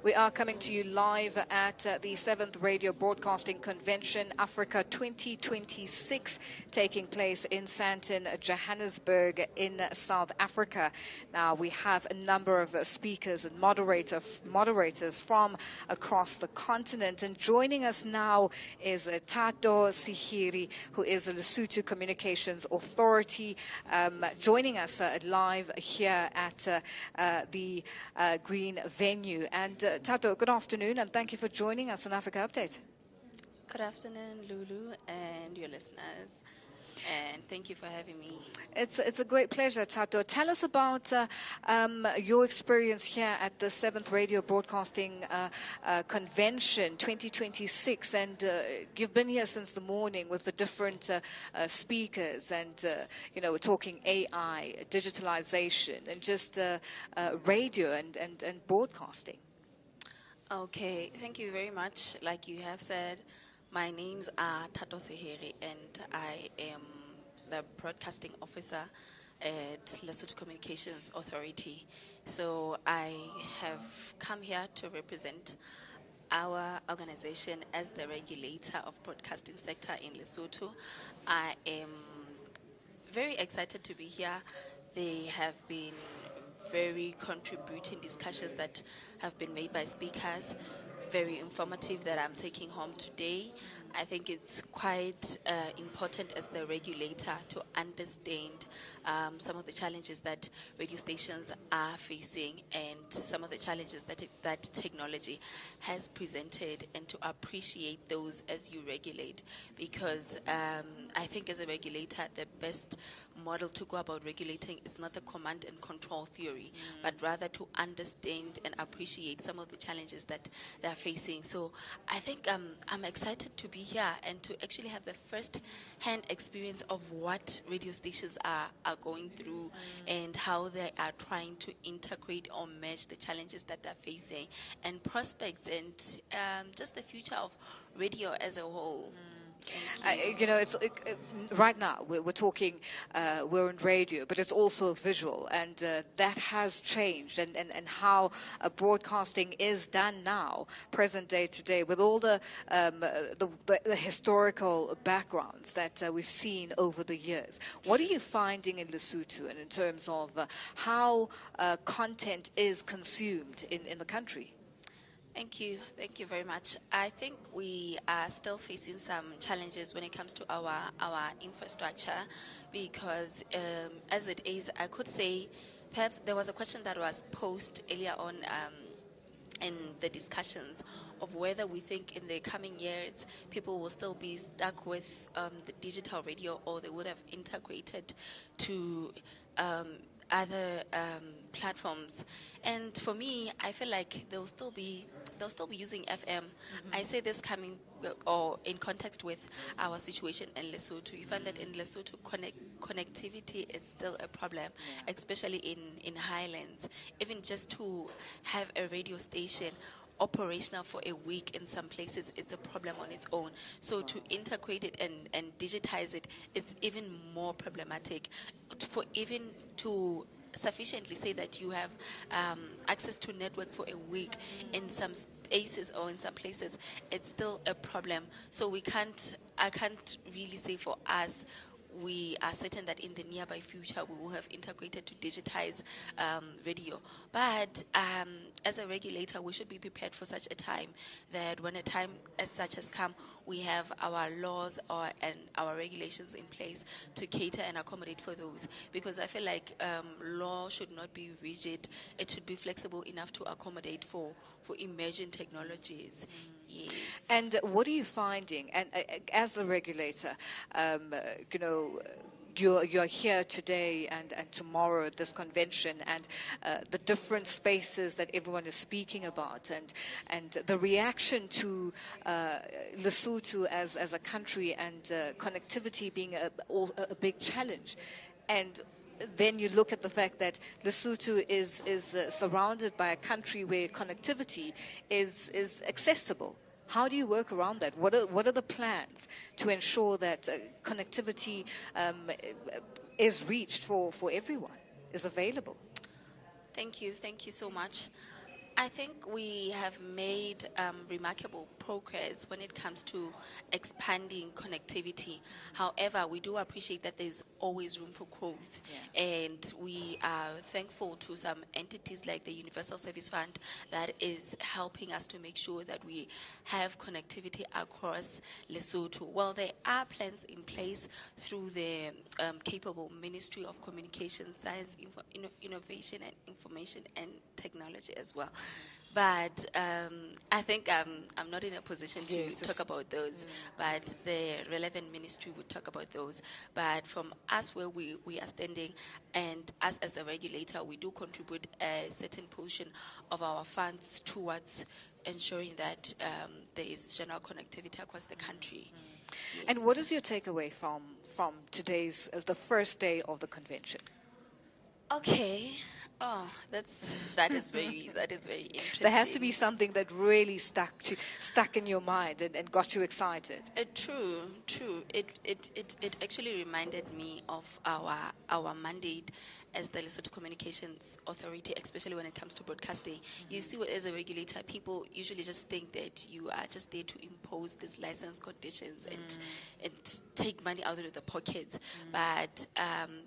We are coming to you live at the 7th Radio Broadcasting Convention, Africa 2026, taking place in Sandton, Johannesburg in South Africa. Now, we have a number of speakers and moderators from across the continent. And joining us now is Thato Seheri, who is the Lesotho Communications Authority, joining us live here at the Green Venue. And Thato, good afternoon, and thank you for joining us on Africa Update. Good afternoon, Lulu, and your listeners, and thank you for having me. It's a great pleasure, Thato. Tell us about your experience here at the 7th Radio Broadcasting Convention 2026, and you've been here since the morning with the different speakers, and we're talking AI, digitalization, and just radio and broadcasting. Okay, thank you very much. Like you have said, my name's Thato Seheri, and I am the broadcasting officer at Lesotho Communications Authority. So I have come here to represent our organization as the regulator of broadcasting sector in Lesotho. I am very excited to be here. They have been very contributing discussions that have been made by speakers, very informative, that I'm taking home today. I think it's quite important as the regulator to understand some of the challenges that radio stations are facing and some of the challenges that technology has presented, and to appreciate those as you regulate, because I think as a regulator, the best model to go about regulating is not the command and control theory, but rather to understand and appreciate some of the challenges that they're facing. So I think I'm excited to be here and to actually have the first-hand experience of what radio stations are going through and how they are trying to integrate or match the challenges that they're facing, and prospects, and just the future of radio as a whole. Right now we're talking, we're in radio, but it's also visual, and that has changed, and how broadcasting is done now, present day today, with all the historical backgrounds that we've seen over the years. What are you finding in Lesotho, and in terms of how content is consumed in the country? Thank you very much. I think we are still facing some challenges when it comes to our infrastructure, because as it is, I could say, perhaps there was a question that was posed earlier on in the discussions of whether we think in the coming years people will still be stuck with the digital radio, or they would have integrated to other platforms. And for me, I feel like they'll still be using FM. I say this coming or in context with our situation in Lesotho. You find that in Lesotho, connectivity is still a problem, especially in highlands. Even just to have a radio station operational for a week in some places, it's a problem on its own. So to integrate it and digitize it, it's even more problematic. For even to sufficiently say that you have access to network for a week in some spaces or in some places, it's still a problem. So I can't really say for us, we are certain that in the nearby future we will have integrated to digitize radio. But as a regulator, we should be prepared for such a time, that when a time as such has come, we have our laws and our regulations in place to cater and accommodate for those. Because I feel like law should not be rigid. It should be flexible enough to accommodate for emerging technologies. Yes. And what are you finding? And as a regulator, you're here today and tomorrow at this convention, and the different spaces that everyone is speaking about, and the reaction to Lesotho as a country, and connectivity being a big challenge. And then you look at the fact that Lesotho is surrounded by a country where connectivity is accessible. How do you work around that? What are the plans to ensure that connectivity is reached for everyone, is available? Thank you so much. I think we have made remarkable progress when it comes to expanding connectivity. However, we do appreciate that there's always room for growth. Yeah. And we are thankful to some entities like the Universal Service Fund that is helping us to make sure that we have connectivity across Lesotho. Well, there are plans in place through the capable Ministry of Communication, Science, Innovation and Information and Technology as well. But I think I'm not in a position to Yes, talk about those, but the relevant ministry would talk about those. But from us where we are standing and us as a regulator, we do contribute a certain portion of our funds towards ensuring that there is general connectivity across the country. And what is your takeaway from today's, the first day of the convention? Okay. Oh, that is very interesting. There has to be something that really stuck in your mind and got you excited. True. It actually reminded me of our mandate as the Lesotho Communications Authority, especially when it comes to broadcasting. You see, as a regulator, people usually just think that you are just there to impose these license conditions and take money out of the pockets. But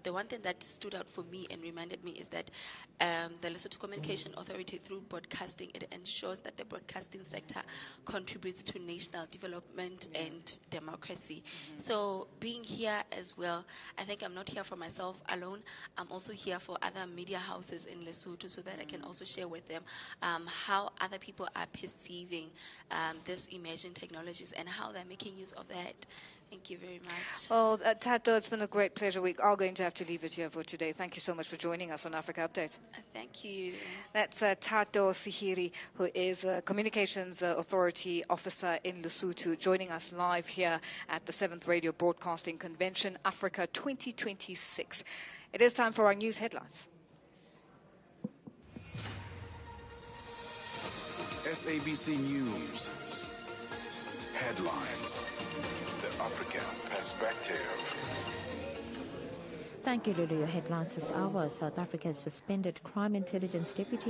the one thing that stood out for me and reminded me is that the Lesotho Communication Authority, through broadcasting, it ensures that the broadcasting sector contributes to national development and democracy. So being here as well, I think I'm not here for myself alone. I'm also here for other media houses in Lesotho so that I can also share with them how other people are perceiving these emerging technologies and how they're making use of that. Thank you very much. Well, Thato, it's been a great pleasure. We are going to have to leave it here for today. Thank you so much for joining us on Africa Update. Thank you. That's Thato Seheri, who is a Communications Authority officer in Lesotho, joining us live here at the 7th Radio Broadcasting Convention, Africa 2026. It is time for our news headlines. SABC News headlines. The African perspective. Thank you, Lulu. Your headlines this hour. South Africa's suspended crime intelligence deputy